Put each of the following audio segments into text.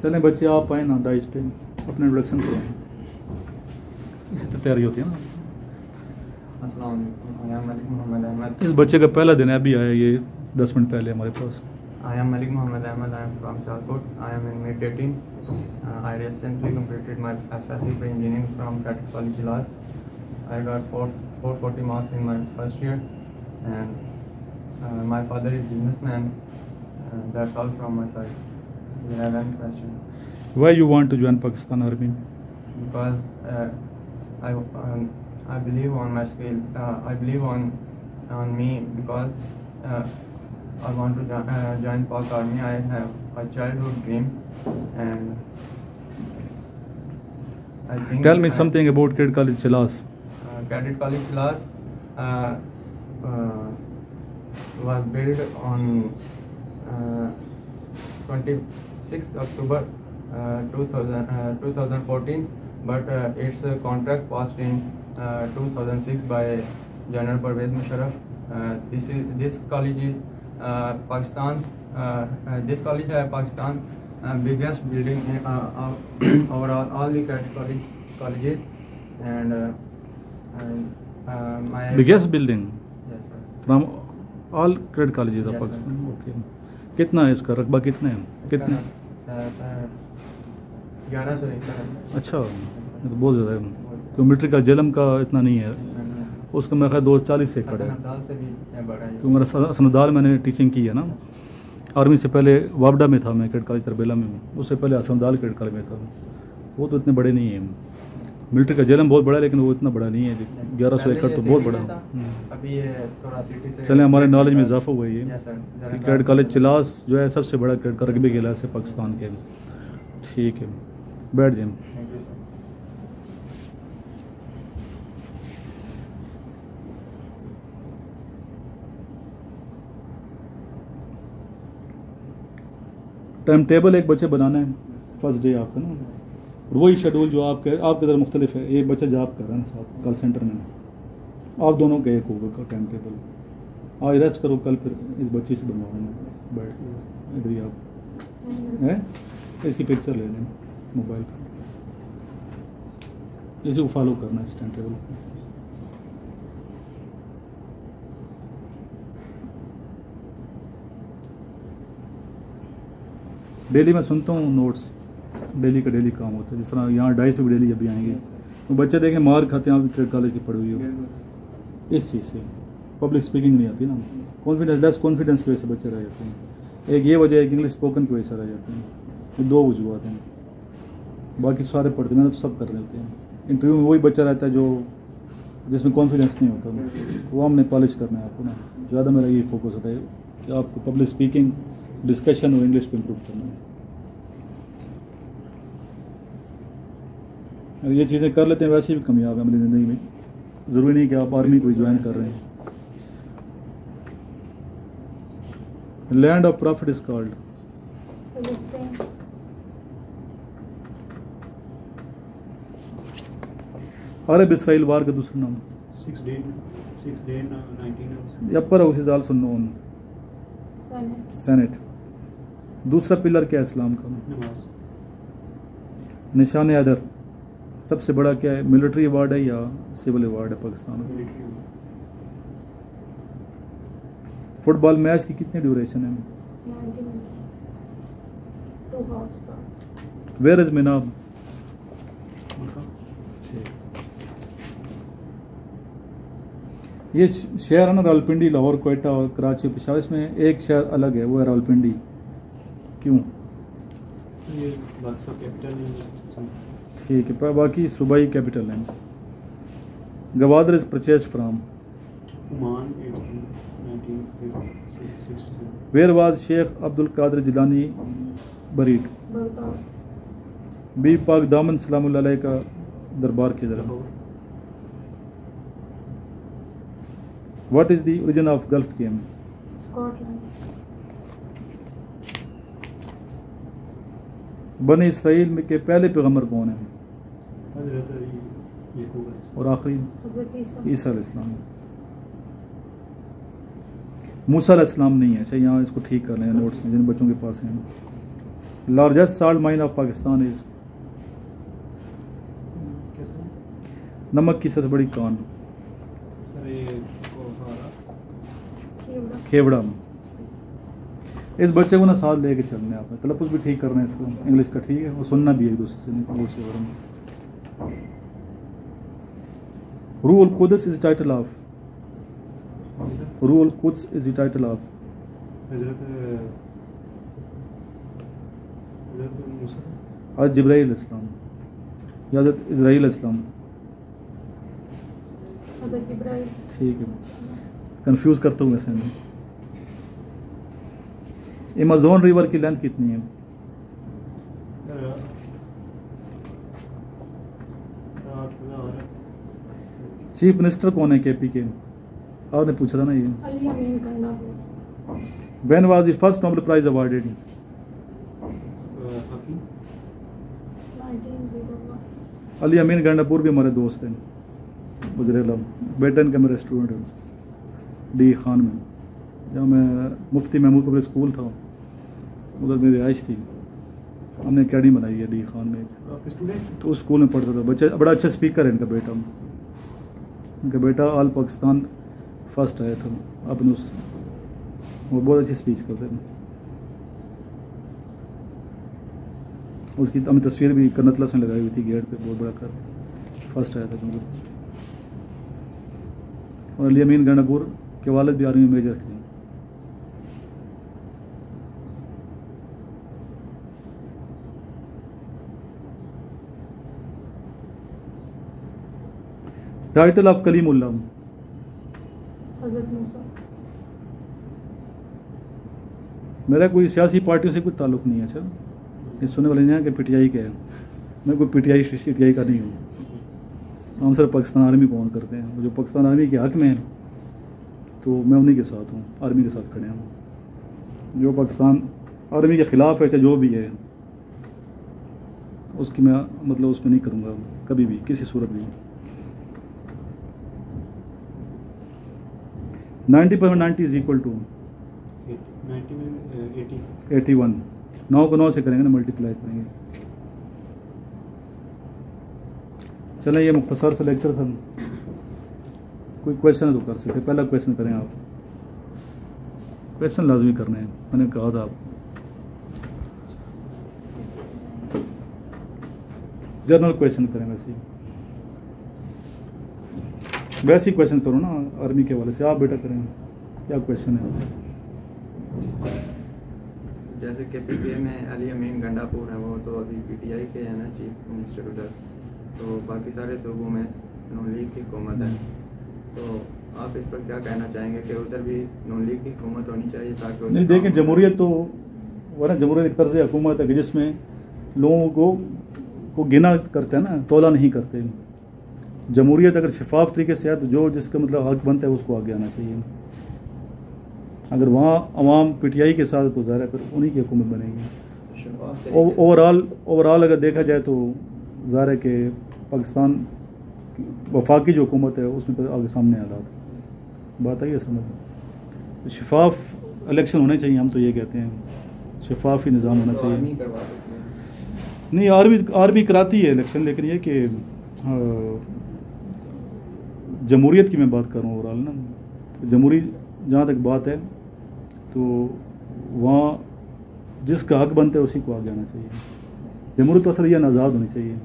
चलें बच्चे आप आए ना डाइस पे अपना इंट्रोडक्शन करें, इसी तरह तैयारी होती है ना। अस्सलाम वालेकुम, आई एम मलिक मोहम्मद अहमद। इस बच्चे का पहला दिन है, अभी आया ये 10 मिनट पहले हमारे पास। I am Malik Mohammad Ahmad, I am from Shahkot, I am in mid 18। I recently completed my FSc Engineering from Cadet College Las. I got 440 marks in my first year, and my father is businessman. That's all from my side. Do you have any question? Why you want to join Pakistan Army? Because I believe on my skill. I believe on me because I want to join Pak Army. I have a childhood dream, and I think. Tell me something about Cadet College Las. Cadet College Las was built on 26th October 2014, but its contract passed in 2006 by General Pervez Musharraf. This college is Pakistan's. This college is Pakistan's biggest building overall all the cadet colleges, and my Biggest building yes sir. from all cadet colleges of Yes, sir. Pakistan. Okay. कितना है इसका रकबा, कितने हैं कितने? 1100 एकड़। अच्छा, ये तो बहुत ज़्यादा है। तो मिलिट्री का जेलम का इतना नहीं है, उसका मेरा ख्याल 240 एकड़ है। हसन से भी बड़ा है। क्योंकि मेरा हसनदाल मैंने टीचिंग की है ना, आर्मी से पहले वापडा में था मैं, कैडेट कॉलेज तरबेला में, उससे पहले हसनदाल कैडेट कॉलेज में था। वो तो इतने बड़े नहीं हैं। मिलिट्री का जेलम बहुत बड़ा है लेकिन वो इतना बड़ा नहीं है। 1100 एकड़ तो बहुत बड़ा है। अभी ये थोड़ा सिटी से चले हमारे नॉलेज में इजाफा हुआ है ये Yes, sir. कि कैडेट कॉलेज चिलास जो है सबसे बड़ा कैडेट रग्बी के लिहाज से पाकिस्तान के। ठीक है, बैठ जाए। Thank you, sir. Time table एक बच्चे बनाना है फर्स्ट डे आपका ना, और वही शेड्यूल जो आपके ज़रा मुख्तलिफ है। एक बच्चा जॉब कर रहा है ना साथ कॉल सेंटर में, आप दोनों का एक होगा का टाइम टेबल। आज रेस्ट करो, कल फिर इस बच्चे से बनवाना। बैठ इधर ही आप हैं, इसकी पिक्चर ले लें मोबाइल का, इसी को फॉलो करना है इस टाइम टेबल को। डेली मैं सुनता हूँ नोट्स, डेली का डेली काम होता है। जिस तरह यहाँ 250 भी डेली अभी आएंगे, तो बच्चे देखें मार खाते हैं, आप कैडेट कॉलेज की पढ़ी हुई हो इस चीज़ से। पब्लिक स्पीकिंग नहीं आती ना, कॉन्फिडेंस लेस कॉन्फिडेंस की वजह से बच्चे रह जाते हैं। एक ये वजह है कि इंग्लिश स्पोकन की वजह से रह जाते हैं। ये 2 वजूहत हैं, बाकी सारे पढ़ते हैं, तो सब कर रहे होते हैं। इंटरव्यू में वही बच्चा रहता है जो जिसमें कॉन्फिडेंस नहीं होता, वो हमने पॉलिश करना है आपको ना। ज़्यादा मेरा ये फोकस होता है कि आपको पब्लिक स्पीकिंग, डिस्कशन और इंग्लिश को इम्प्रूव करना है। अगर ये चीज़ें कर लेते हैं वैसे भी कामयाब है हमारी ज़िंदगी में। ज़रूरी नहीं कि आप आर्मी को ज्वाइन कर रहे हैं। Land of prophet is called Arab Israel war का दूसरा नाम 6 day 19 या पर इज आल्सो नोन सेनेट। दूसरा पिलर क्या है इस्लाम का? नमाज। निशान अदर सबसे बड़ा क्या है? मिलिट्री अवार्ड है या सिविल अवार्ड है पाकिस्तान में? फुटबॉल मैच की कितनी ड्यूरेशन है? 90 minutes. 2 halves. Where is Minab? ये शहर है ना रावलपिंडी, लाहौर, कोयटा और कराची, पेशावर, इसमें एक शहर अलग है, वो है रावलपिंडी। क्यों? ये बादशाह कैपिटल है। ठीक है, बाकी सूबाई कैपिटल है। Gwadar is purchase from Oman 1960। Where was Sheikh Abdul Qadir Jilani buried? Baghdad. बी पाक दामन सलामुल्लाह अलैह का दरबार की तरफ। What is the origin of golf game? Scotland. बनी इसराइल में के पहले पैगंबर कौन है हज़रत याकूब और आखिरी? Hazrat Isa. ईसा अलैहिस्सलाम। मूसा अलैहिस्सलाम नहीं है। अच्छा, यहाँ इसको ठीक कर लें नोट्स में जिन बच्चों के पास हैं। Largest salt mine of Pakistan is, कैसे? नमक की सबसे बड़ी कान अरे वो हमारा खेवड़ा। खेवड़ा में। इस बच्चे को ना साथ लेके चलने आप, तलफ़ुज़ भी ठीक करना है इसको, इंग्लिश का ठीक है, और सुनना भी है एक दूसरे से। रूहुल कुद्स इज टाइटल ऑफ, रूहुल कुद्स इज द टाइटल ऑफ हजरत मूसा, हज़रत जिब्राइल इस्लाम या हज़रत इज़राइल इस्लाम। हज़रत जिब्राइल। ठीक है, कंफ्यूज करता हूँ वैसे मैं। अमेज़न रिवर की लेंथ कितनी है? 8,000 चीफ मिनिस्टर कौन है केपी के? आपने पूछा था ना ये। Ali Amin Gandapur. When was the first Nobel prize awarded? हकी 1901। अली अमीन गंडापुर भी हमारे दोस्त हैं, गुजरेला बेटन के मेरे स्टूडेंट हैं डी खान में, जहाँ मैं मुफ्ती महमूद पब्लिक स्कूल था उधर मेरी रिहाइश थी। हमने अकेडमी बनाई है डी खान में, आपके स्टूडेंट? तो उस स्कूल में पढ़ता था। बच्चा बड़ा अच्छा स्पीकर है इनका बेटा, इनका बेटा ऑल पाकिस्तान फर्स्ट आया था अपने उस, वो बहुत अच्छी स्पीच करते हैं। उसकी हमें तस्वीर भी कर्नतला से लगाई हुई थी गेट पे, बहुत बड़ा कर फर्स्ट आया था चूँकि। और अली अमीन गंडापुर के वालिद भी आर्मी मेजर थे। Title of Kalimullah? हज़रत मूसा। मेरा कोई सियासी पार्टियों से कोई ताल्लुक़ नहीं है। अच्छा, ये सुनने वाले नहीं है कि पीटीआई के है, मैं कोई पीटीआई का नहीं हूँ। हम सिर्फ पाकिस्तान आर्मी को ऑन करते हैं, जो पाकिस्तान आर्मी के हक़ में है तो मैं उन्हीं के साथ हूँ, आर्मी के साथ खड़े हैं। जो पाकिस्तान आर्मी के ख़िलाफ़ है, चाहे जो भी है, उसकी मैं मतलब उसमें नहीं करूँगा कभी भी, किसी सूरत में। 90% 90 इज इक्वल टू 81। 9 को 9 से करेंगे ना, मल्टीप्लाई करेंगे। चलें, ये मुख्तसर सा लेक्चर था। कोई क्वेश्चन है तो कर सकते। पहला क्वेश्चन करें आप, क्वेश्चन लाजमी करने हैं, मैंने कहा था आप। जनरल क्वेश्चन करें, वैसे ही क्वेश्चन करो ना आर्मी के वाले से। आप बेटा करें, क्या क्वेश्चन है? जैसे कि पीटीआई में अली अमीन गंडापुर है, वो तो अभी पीटीआई के हैं ना चीफ मिनिस्टर उधर, तो बाकी सारे सूबों में नून लीग की हुकूमत है, तो आप इस पर क्या कहना चाहेंगे कि उधर भी नून लीग की हुकूमत होनी चाहिए ताकि? नहीं, देखें, जमहूरियत तो वरना जमहूरियत एक तर्ज हुकूमत है कि जिसमें लोगों को गिना करते हैं ना, तोला नहीं करते। जमहूरियत अगर शफाफ तरीके से है तो जो जिसका मतलब हक बनता है उसको आगे आना चाहिए। अगर वहाँ अवाम पीटीआई के साथ तो ज़ाहिर है फिर उन्हीं की हुकूमत बनेगी। ओवरऑल अगर देखा जाए तो ज़ाहिर है कि पाकिस्तान वफाकी जो हुकूमत है उसमें फिर आगे सामने हालात, बात आई है समझ। तो शफाफ इलेक्शन होने चाहिए, हम तो ये कहते हैं शफाफ ही निज़ाम होना चाहिए। नहीं, आर्मी कराती है इलेक्शन, लेकिन ये कि जमहूरियत की मैं बात कर रहा हूँ ओवरऑल ना। जमहूरी जहाँ तक बात है तो वहाँ जिसका हक बनता है उसी को आगे आना चाहिए। जमहूरियत तो असल यह आज़ाद होनी चाहिए,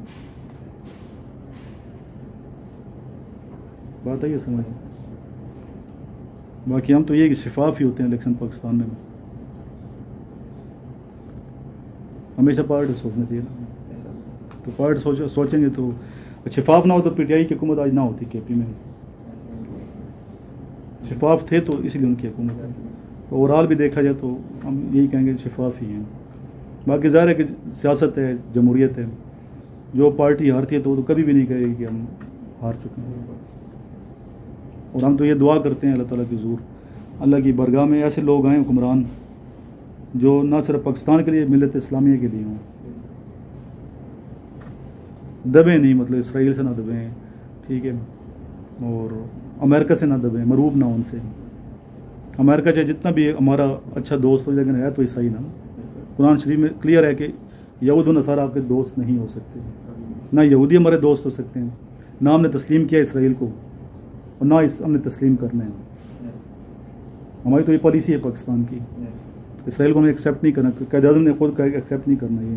बात आई है समझ। बाकी हम तो ये कि शफाफ ही होते हैं इलेक्शन पाकिस्तान में, हमेशा पार्टी सोचना चाहिए ना। तो पार्टी सोचेंगे तो शफाफ ना हो तो पीटीआई की हुकूमत आज ना होती केपी में। शफाफ थे तो इसीलिए उनकी हुकूमत है। तो ओवरऑल भी देखा जाए तो हम यही कहेंगे शफाफ ही हैं। बाकी ज़ाहिर है कि सियासत है, जमहूरियत है, जो पार्टी हारती है तो वो तो कभी भी नहीं कहेगी कि हम हार चुके हैं। और हम तो ये दुआ करते हैं अल्लाह ताला की ज़रूर अल्लाह की बरगाह में ऐसे लोग आएँ हुक्मरान जो ना सिर्फ पाकिस्तान के लिए, मिलत इस्लामिया के लिए हों, दबे नहीं, मतलब इसराइल से ना दबें, ठीक है, और अमेरिका से ना दबें, मरूब ना उनसे। अमेरिका चाहे जितना भी हमारा अच्छा दोस्त हो, लेकिन है तो ईसाई ना, कुरान शरीफ में क्लियर है कि यहूद और नसारा आपके दोस्त नहीं हो सकते, ना यहूदी हमारे दोस्त हो सकते हैं, ना हमने तस्लीम किया इसराइल को और ना हमने तस्लीम करना है। हमारी तो ये पॉलिसी है पाकिस्तान की, इसराइल को हमें एक्सेप्ट नहीं करना, क़ायद-ए-आज़म ने खुद कहा एक्सेप्ट नहीं करना। ये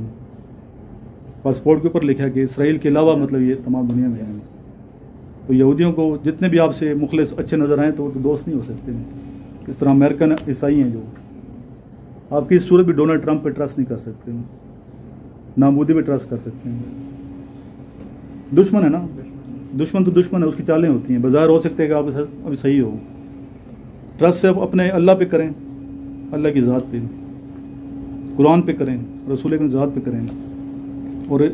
पासपोर्ट के ऊपर लिखा है कि इसराइल के अलावा मतलब ये तमाम दुनिया में है। तो यहूदियों को जितने भी आपसे मुखलिस अच्छे नज़र आएँ तो वो तो दोस्त नहीं हो सकते। इस तरह अमेरिकन ईसाई हैं जो आप किसी सूरत भी डोनाल्ड ट्रंप पे ट्रस्ट नहीं कर सकते, ना मोदी पे ट्रस्ट कर सकते हैं। दुश्मन है ना, दुश्मन तो दुश्मन है, उसकी चालें होती हैं। बाज़ार हो सकते हैं कि आप अभी सही हो, ट्रस्ट सिर्फ अपने अल्लाह पे करें, अल्लाह की ज़ात पे, कुरान पे करें, रसूल की ज़ात पे करें। और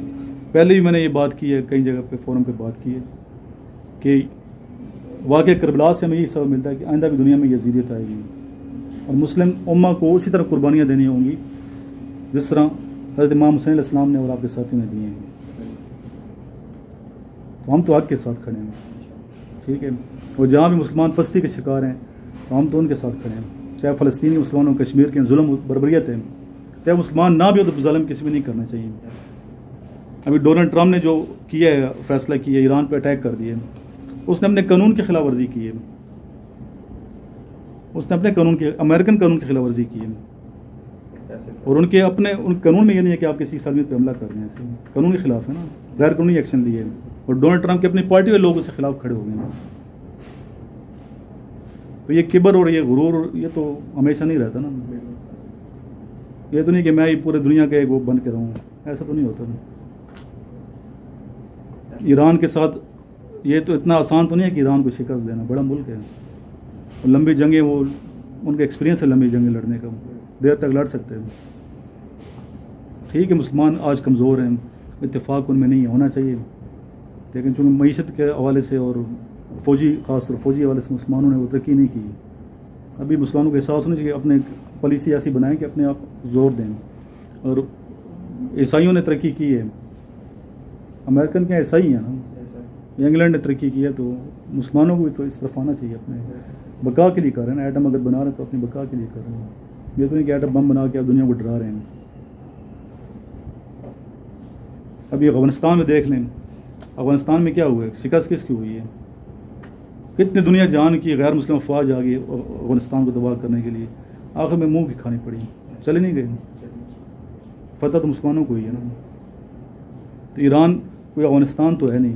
पहले भी मैंने ये बात की है, कई जगह पे फोरम पे बात की है कि वाक़या करबला से हमें यही सबक मिलता है कि आइंदा भी दुनिया में यजीदियत आएगी और मुस्लिम उम्मा को उसी तरह कुर्बानियाँ देनी होंगी जिस तरह हज़रत इमाम हुसैन अलैहिस्सलाम ने और आपके साथियों ने दिए हैं। तो हम तो हक़ के साथ खड़े हैं, ठीक है। और जहाँ भी मुसलमान पस्ती के शिकार हैं तो हम तो उनके साथ खड़े हैं, चाहे फ़लस्तीनी मुसलमानों कश्मीर के जुल्म बर्बरियत है, चाहे मुसलमान ना भी हो तो जुल्म किसी भी नहीं करना चाहिए। अभी डोनाल्ड ट्रंप ने जो किया है, फैसला किया है, ईरान पर अटैक कर दिया, उसने अपने कानून की खिलाफ वर्जी की है, उसने अपने कानून की, अमेरिकन कानून की खिलाफ वर्जी की है। और उन कानून में ये नहीं है कि आप किसी सलमियत पर हमला कर रहे हैं, कानून के खिलाफ है ना, गैर कानूनी एक्शन लिए। और डोनाल्ड ट्रंप के अपनी पार्टी के लोग उसके खिलाफ खड़े हो गए हैं। तो ये किबर और ये गुरूर ये तो हमेशा नहीं रहता ना। ये तो नहीं कि मैं ही पूरे दुनिया का एक वो बन के रहूँ, ऐसा तो नहीं होता ना। ईरान के साथ ये तो इतना आसान तो नहीं है कि ईरान को शिकस्त देना, बड़ा मुल्क है और लंबी जंगें, वो उनका एक्सपीरियंस है लंबी जंगें लड़ने का, देर तक लड़ सकते हैं। ठीक है, मुसलमान आज कमज़ोर हैं, इत्तेफाक उनमें नहीं होना चाहिए, लेकिन चूँकि मईशत के हवाले से और फ़ौजी ख़ासतौर फ़ौजी हवाले से मुसलमानों ने वो तरक्की नहीं की। अभी मुसलमानों को एहसास होना चाहिए, अपने पॉलिसी ऐसी बनाएं कि अपने आप जोर दें। और ईसाइयों ने तरक्की की है, अमेरिकन के ईसाई हैं ना, इंग्लैंड ने तरक्की की है, तो मुसलमानों को भी तो इस तरफ आना चाहिए, अपने बका के लिए कर रहे हैं। एटम अगर बना रहे हैं तो अपनी बका के लिए कर रहे हैं, ये तो नहीं कि एटम बम बना के आप दुनिया को डरा रहे हैं। अभी अफगानिस्तान में देख लें, अफगानिस्तान में क्या हुआ है, शिकस्त किसकी हुई है, कितनी दुनिया जान की गैर मुस्लिम अफवाज आ गई अफगानिस्तान को तबाह करने के लिए, आखिर में मुंह की खानी पड़ी, चले नहीं गए। फतह तो मुसलमानों को ही है ना। तो ईरान कोई अफगानिस्तान तो है नहीं,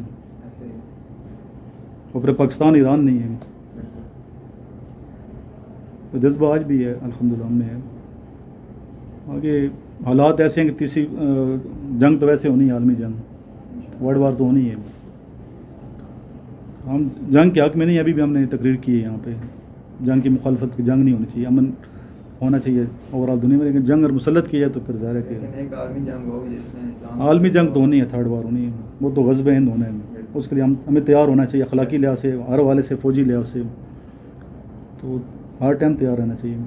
और फिर पाकिस्तान ईरान नहीं है। तो जज्बा आज भी है अल्हम्दुलिल्लाह में है। आगे हालात ऐसे हैं कि तीसरी जंग तो वैसे होनी है, आलमी जंग, वर्ल्ड वार तो होनी है। हम जंग के हक़ में नहीं, अभी भी हमने तकरीर की है यहाँ पे, जंग की मुखालफत की, जंग नहीं होनी चाहिए, अमन होना चाहिए ओवरऑल दुनिया में। लेकिन जंग अगर मुसल्लत की जाए तो फिर ज़ाहिर है कि एक आलमी जंग होगी जिसमें इस्लाम, आलमी जंग तो होनी है, थर्ड वार होनी है, वो तो ग़ज़ब हिंद होना है। उसके लिए हमें तैयार होना चाहिए, अखलाकी लिहाज से, हर वाले से, फ़ौजी लिहाज से, तो हर टाइम तैयार रहना चाहिए।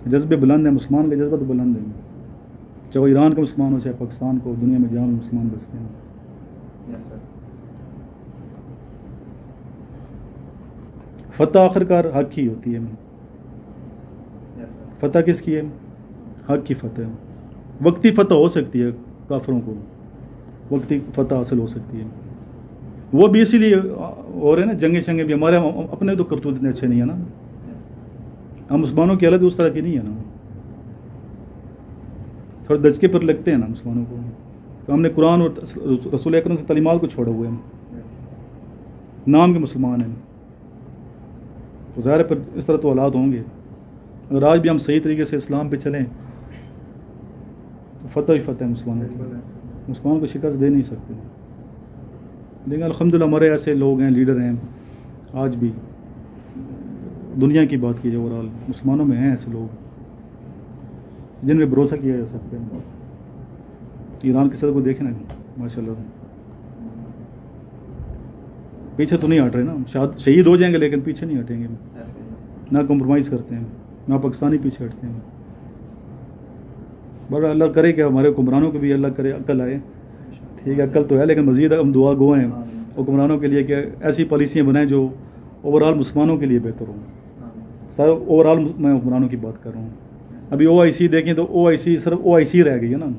जज्बे बुलंद है, मुसलमान का जज्बा तो बुलंद है, चाहे ईरान का मुसलमान हो, चाहे पाकिस्तान को, दुनिया में जहाँ मुसलमान बसते हैं। फ़तह आखिरकार हक़ ही होती है। फ़तह किसकी है? हक़ की फ़तह। वक्ती फ़तह हो सकती है, काफिरों को वक्ती फ़तह हासिल हो सकती है, वो भी इसीलिए हो रहे हैं ना, जंगे शंगे भी। हमारे अपने तो करतूत इतने अच्छे नहीं है ना, हम मुसलमानों की हालत उस तरह की नहीं है ना, थोड़े दचके पर लगते हैं ना मुसलमानों को। तो हमने कुरान और रसूल अकरम की तालीमात को छोड़े हुए हैं, नाम के मुसलमान हैं, तो ज़ाहिर पर इस तरह तो हालात होंगे। अगर आज भी हम सही तरीके से इस्लाम पे चलें तो फ़तह ही फ़तह है मुसलमानों की, मुसलमानों को शिकस्त दे नहीं सकते। लेकिन अल्हम्दुलिल्लाह हमारे ऐसे लोग हैं, लीडर हैं, आज भी दुनिया की बात कीजिए ओवरऑल मुसलमानों में हैं ऐसे लोग जिन पर भरोसा किया जा सकता है। ईरान के सदर को देखें ना, माशाल्लाह पीछे तो नहीं हट रहे ना, शायद शहीद हो जाएंगे लेकिन पीछे नहीं हटेंगे, ना कम्प्रोमाइज़ करते हैं, ना पाकिस्तानी पीछे हटते हैं। बड़ा अल्लाह करे कि हमारे हुक्मरानों को भी अल्लाह करे अक्ल आए, ठीक है, अक्ल तो है लेकिन मज़ीद हम दुआ गो हैं हुक्मरानों के लिए कि ऐसी पॉलिसियाँ बनाएं जो ओवरऑल मुसलमानों के लिए बेहतर हों। सर ओवरऑल मैं हुक्मरानों की बात कर रहा हूँ, अभी OIC देखें तो OIC सिर्फ OIC रह गई है ना,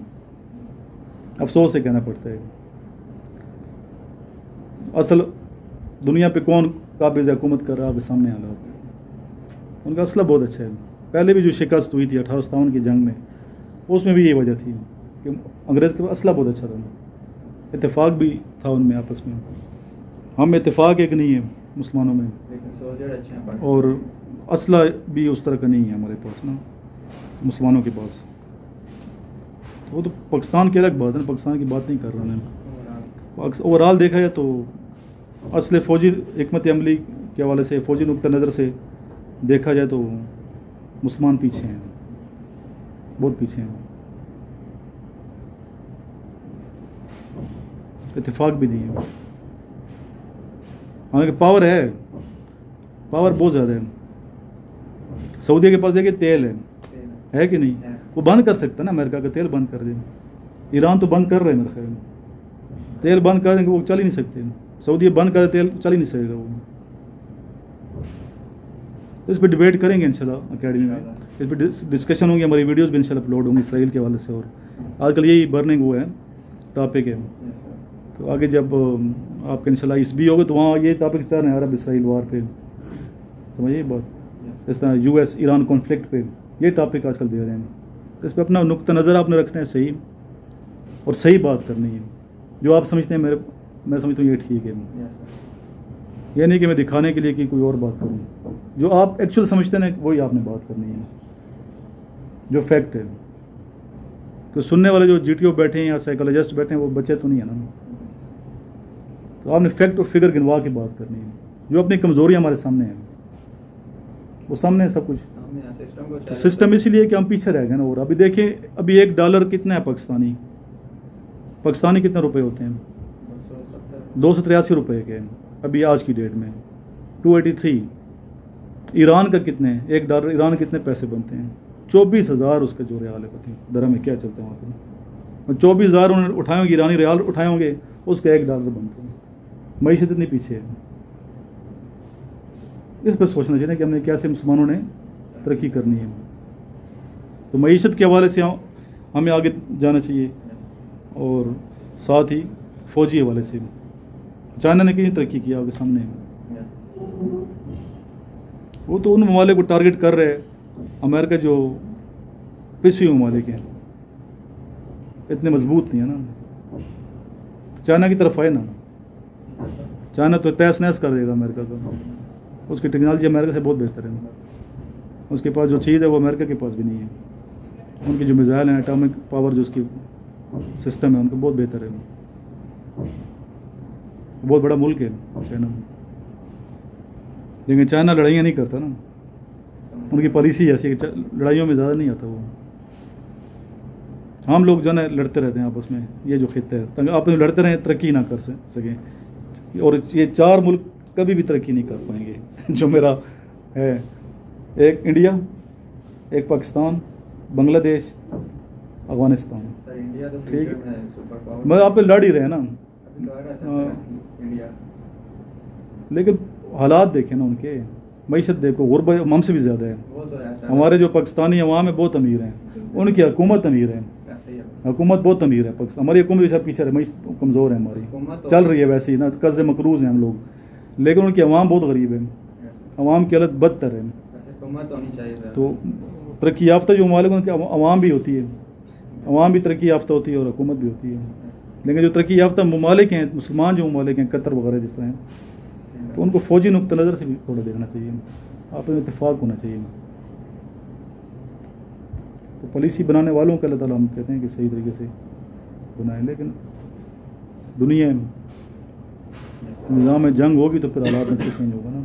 अफसोस से कहना पड़ता है। असल दुनिया पे कौन काबिज हुकूमत कर रहा है, सामने हालात। उनका असला बहुत अच्छा है। पहले भी जो शिकस्त हुई थी 1857 की जंग में, उसमें भी ये वजह थी कि अंग्रेज़ के पास असला बहुत अच्छा था, इत्तेफाक भी था उनमें आपस में। हम इत्तेफाक एक नहीं है मुसलमानों में, लेकिन सोल्जर अच्छे हैं और असला भी उस तरह का नहीं है हमारे पास ना मुसलमानों के पास। तो वो तो पाकिस्तान की अलग बात है, पाकिस्तान की बात नहीं कर रहा मैं। ओवरऑल देखा जाए तो असले फ़ौजी हिकमत अमली के हवाले से, फ़ौजी नुक्ता नज़र से देखा जाए तो मुसलमान पीछे हैं, बहुत पीछे हैं। इत्तेफाक भी नहीं है, हालांकि पावर है, पावर बहुत ज़्यादा है। सऊदी के पास देखिए तेल है कि नहीं, वो बंद कर सकता है ना, अमेरिका का तेल बंद कर दे। ईरान तो बंद कर रहे हैं मेरे ख्याल में, तेल बंद कर देंगे, वो चल ही नहीं सकते। सऊदी बंद करे तेल, चल ही नहीं सकेगा वो। तो इस पर डिबेट करेंगे इंशाल्लाह अकेडमी में, इस पर डिस्कशन होंगी, हमारी वीडियोस भी इंशाल्लाह अपलोड होंगी इसराइल के हवाले से। और आजकल यही बर्निंग वो है टॉपिक है। तो आगे जब आपका इंशाल्लाह इस भी होगा तो वहाँ ये टॉपिक चल रहे हैं अरब इसराइल वार पे, समझिए बात। इस तरह US ईरान कॉन्फ्लिक्ट पे ये टॉपिक आजकल दे रहे हैं। तो इस पर अपना नुक्ता नज़र आपने रखना है सही, और सही बात करनी है। जो आप समझते हैं मैं समझता हूँ ये ठीक है। ये नहीं कि मैं दिखाने के लिए कि कोई और बात करूँ, जो आप एक्चुअल समझते हैं वही आपने बात करनी है, जो फैक्ट है। तो सुनने वाले जो GTO बैठे हैं या साइकोलॉजिस्ट बैठे हैं वो बच्चे तो नहीं है ना। तो आपने फैक्ट और फिगर गिनवा के बात करनी है। जो अपनी कमज़ोरी हमारे सामने है, वो सामने है सब कुछ। तो सिस्टम इसीलिए कि हम पीछे रह गए ना। और अभी देखें, अभी $1 कितना है पाकिस्तानी कितने रुपए होते हैं? 283 रुपये के अभी आज की डेट में, 283। ईरान का कितने हैं? $1 ईरान कितने पैसे बनते हैं? 24,000 उसका जो रियाल है, पता नहीं दरम में क्या चलता है वहाँ पर। 24,000 उन्होंने उठाए होंगे, ईरानी रियाल उठाए होंगे, उसका $1 बनता है। मईशत इतनी पीछे है। इस पर सोचना चाहिए कि हमने कैसे मुसलमानों ने तरक्की करनी है। तो मईशत के हवाले से हमें आगे जाना चाहिए, और साथ ही फ़ौजी हवाले से चाइना ने कितनी तरक्की किया आपके सामने। वो तो उन ममालिक को टारगेट कर रहे हैं, अमेरिका जो पिछड़ी ममालिक हैं इतने मजबूत नहीं है ना। चाइना की तरफ आए ना, चाइना तो तहस नहस कर देगा अमेरिका का। उसकी टेक्नोलॉजी अमेरिका से बहुत बेहतर है। उसके पास जो चीज़ है वो अमेरिका के पास भी नहीं है। उनकी जो मिसाइल हैं, एटॉमिक पावर जो उसकी सिस्टम है, उनका बहुत बेहतर है। बहुत बड़ा मुल्क है चाइना, लेकिन चाइना लड़ाइयाँ नहीं करता ना। उनकी पॉलिसी ऐसी है कि लड़ाइयों में ज़्यादा नहीं आता वो। हम लोग जो है लड़ते रहते हैं आपस में, ये जो खित्ता है आप लड़ते रहें, तरक्की ना कर सकें। और ये 4 मुल्क कभी भी तरक्की नहीं कर पाएंगे जो मेरा है। एक इंडिया, एक पाकिस्तान, बांग्लादेश, अफगानिस्तान। ठीक है, मैं आप पे लड़ ही रहे ना। लेकिन हालात देखें ना उनके, मईशत देखो, गुर्बत हमसे भी ज़्यादा है। हमारे जो पाकिस्तानी अवाम है बहुत अमीर हैं, उनकी हुकूमत अमीर है, हुकूमत बहुत अमीर है। हमारी हुकूमत भी पीछे है, मईशत कमज़ोर है हमारी, चल रही है वैसे ही ना, कर्ज़ मकरूज़ हैं हम लोग, लेकिन उनकी अवाम बहुत गरीब है, अवाम की हालत बदतर है। तो तरक्की याफ्ता जो ममालिक उनकी अवाम भी होती है, अवाम भी तरक्की याफ्ता होती है और हुकूमत भी होती है। लेकिन जो तरक्की याफ्ता ममालिक हैं, मुसलमान जो ममालिक हैं, कतर वगैरह जिस तरह हैं, तो उनको फ़ौजी नुक्ता नज़र से भी थोड़ा देखना चाहिए, आप में इत्तेफाक होना चाहिए। तो पॉलिसी बनाने वालों को अल्लाह ताला हम कहते हैं कि सही तरीके से बनाएं, लेकिन दुनिया में निज़ाम में जंग होगी तो फिर हालात में चेंज होगा ना।